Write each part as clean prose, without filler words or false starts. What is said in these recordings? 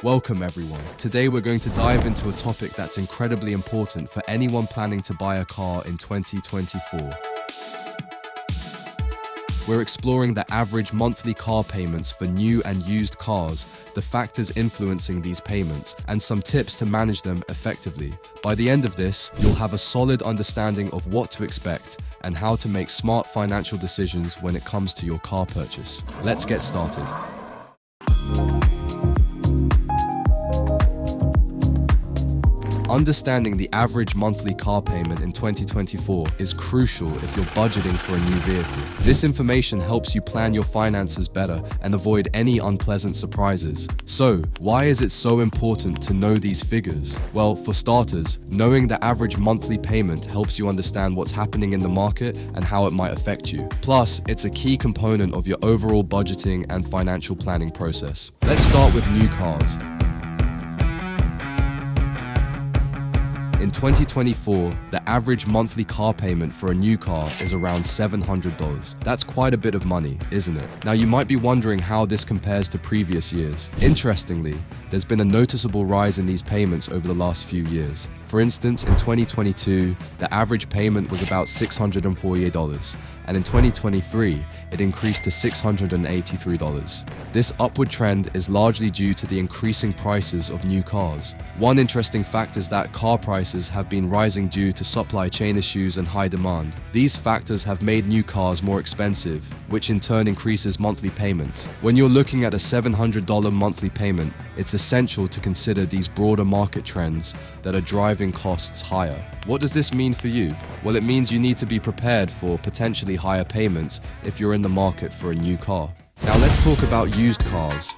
Welcome everyone. Today we're going to dive into a topic that's incredibly important for anyone planning to buy a car in 2024. We're exploring the average monthly car payments for new and used cars, the factors influencing these payments, and some tips to manage them effectively. By the end of this, you'll have a solid understanding of what to expect and how to make smart financial decisions when it comes to your car purchase. Let's get started. Understanding the average monthly car payment in 2024 is crucial if you're budgeting for a new vehicle. This information helps you plan your finances better and avoid any unpleasant surprises. So, why is it so important to know these figures? Well, for starters, knowing the average monthly payment helps you understand what's happening in the market and how it might affect you. Plus, it's a key component of your overall budgeting and financial planning process. Let's start with new cars. In 2024, the average monthly car payment for a new car is around $700. That's quite a bit of money, isn't it? Now you might be wondering how this compares to previous years. Interestingly, there's been a noticeable rise in these payments over the last few years. For instance, in 2022, the average payment was about $648, and in 2023, it increased to $683. This upward trend is largely due to the increasing prices of new cars. One interesting fact is that car prices have been rising due to supply chain issues and high demand. These factors have made new cars more expensive, which in turn increases monthly payments. When you're looking at a $700 monthly payment, it's essential to consider these broader market trends that are driving costs higher. What does this mean for you? Well, it means you need to be prepared for potentially higher payments if you're in the market for a new car. Now let's talk about used cars.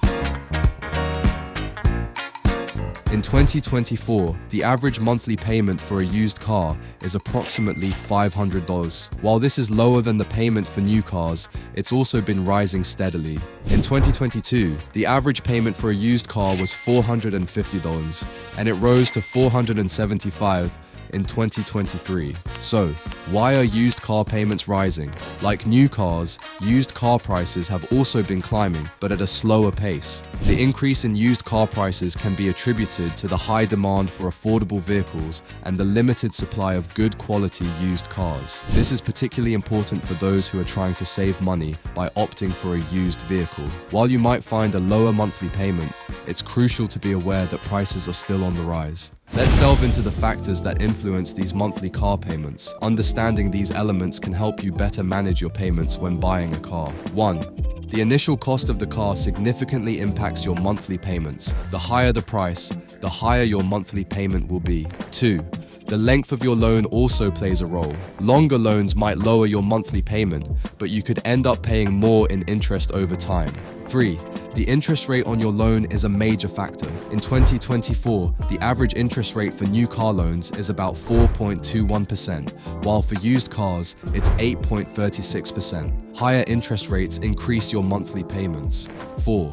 In 2024, the average monthly payment for a used car is approximately $500. While this is lower than the payment for new cars, it's also been rising steadily. In 2022, the average payment for a used car was $450, and it rose to $475 in 2023. So, why are used car payments rising? Like new cars, used car prices have also been climbing, but at a slower pace. The increase in used car prices can be attributed to the high demand for affordable vehicles and the limited supply of good quality used cars. This is particularly important for those who are trying to save money by opting for a used vehicle. While you might find a lower monthly payment, it's crucial to be aware that prices are still on the rise. Let's delve into the factors that influence these monthly car payments. Understanding these elements can help you better manage your payments when buying a car. 1. The initial cost of the car significantly impacts your monthly payments. The higher the price, the higher your monthly payment will be. 2. The length of your loan also plays a role. Longer loans might lower your monthly payment, but you could end up paying more in interest over time. 3. The interest rate on your loan is a major factor. In 2024, the average interest rate for new car loans is about 4.21%, while for used cars, it's 8.36%. Higher interest rates increase your monthly payments. 4.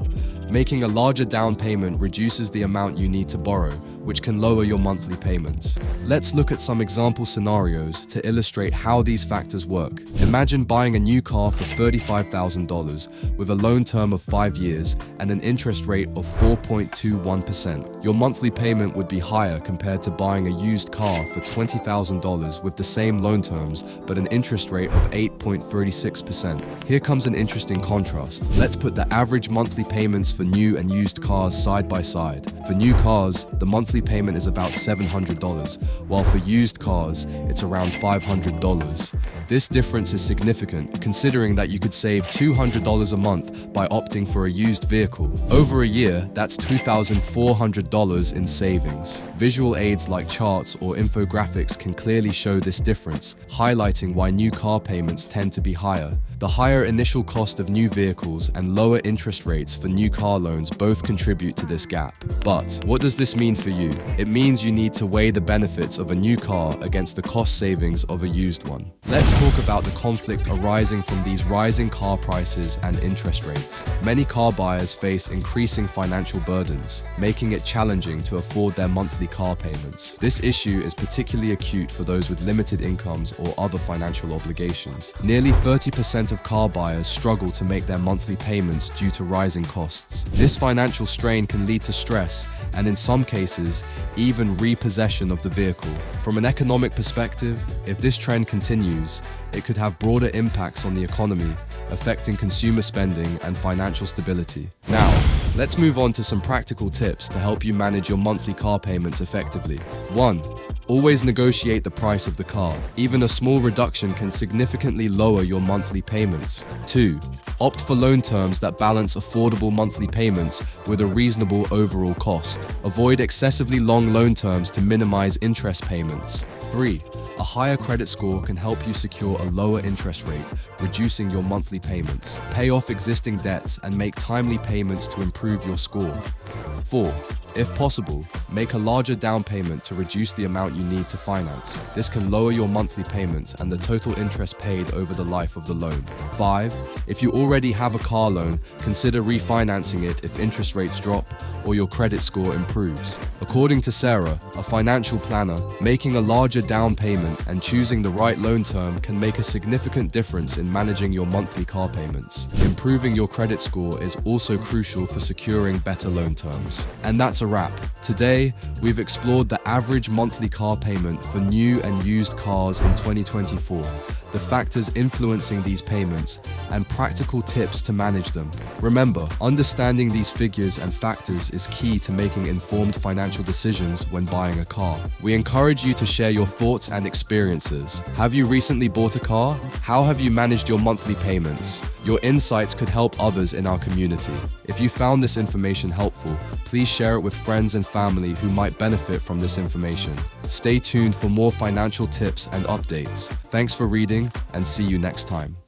Making a larger down payment reduces the amount you need to borrow, which can lower your monthly payments. Let's look at some example scenarios to illustrate how these factors work. Imagine buying a new car for $35,000 with a loan term of 5 years and an interest rate of 4.21%. Your monthly payment would be higher compared to buying a used car for $20,000 with the same loan terms but an interest rate of 8.36%. Here comes an interesting contrast. Let's put the average monthly payments for new and used cars side by side. For new cars, the monthly payment is about $700, while for used cars, it's around $500. This difference is significant, considering that you could save $200 a month by opting for a used vehicle. Over a year, that's $2,400 in savings. Visual aids like charts or infographics can clearly show this difference, highlighting why new car payments tend to be higher. The higher initial cost of new vehicles and lower interest rates for new car loans both contribute to this gap. But what does this mean for you? It means you need to weigh the benefits of a new car against the cost savings of a used one. Let's talk about the conflict arising from these rising car prices and interest rates. Many car buyers face increasing financial burdens, making it challenging to afford their monthly car payments. This issue is particularly acute for those with limited incomes or other financial obligations. Nearly 30% 40% of car buyers struggle to make their monthly payments due to rising costs. This financial strain can lead to stress and, in some cases, even repossession of the vehicle. From an economic perspective, if this trend continues, it could have broader impacts on the economy, affecting consumer spending and financial stability. Now, let's move on to some practical tips to help you manage your monthly car payments effectively. 1. Always negotiate the price of the car. Even a small reduction can significantly lower your monthly payments. 2. Opt for loan terms that balance affordable monthly payments with a reasonable overall cost. Avoid excessively long loan terms to minimize interest payments. 3. A higher credit score can help you secure a lower interest rate, reducing your monthly payments. Pay off existing debts and make timely payments to improve your score. 4. If possible, make a larger down payment to reduce the amount you need to finance. This can lower your monthly payments and the total interest paid over the life of the loan. 5. If you already have a car loan, consider refinancing it if interest rates drop or your credit score improves. According to Sarah, a financial planner, making a larger down payment and choosing the right loan term can make a significant difference in managing your monthly car payments. Improving your credit score is also crucial for securing better loan terms. And that's a wrap. Today, we've explored the average monthly car payment for new and used cars in 2024, the factors influencing these payments, and practical tips to manage them. Remember, understanding these figures and factors is key to making informed financial decisions when buying a car. We encourage you to share your thoughts and experiences. Have you recently bought a car? How have you managed your monthly payments? Your insights could help others in our community. If you found this information helpful, please share it with friends and family who might benefit from this information. Stay tuned for more financial tips and updates. Thanks for reading, and see you next time.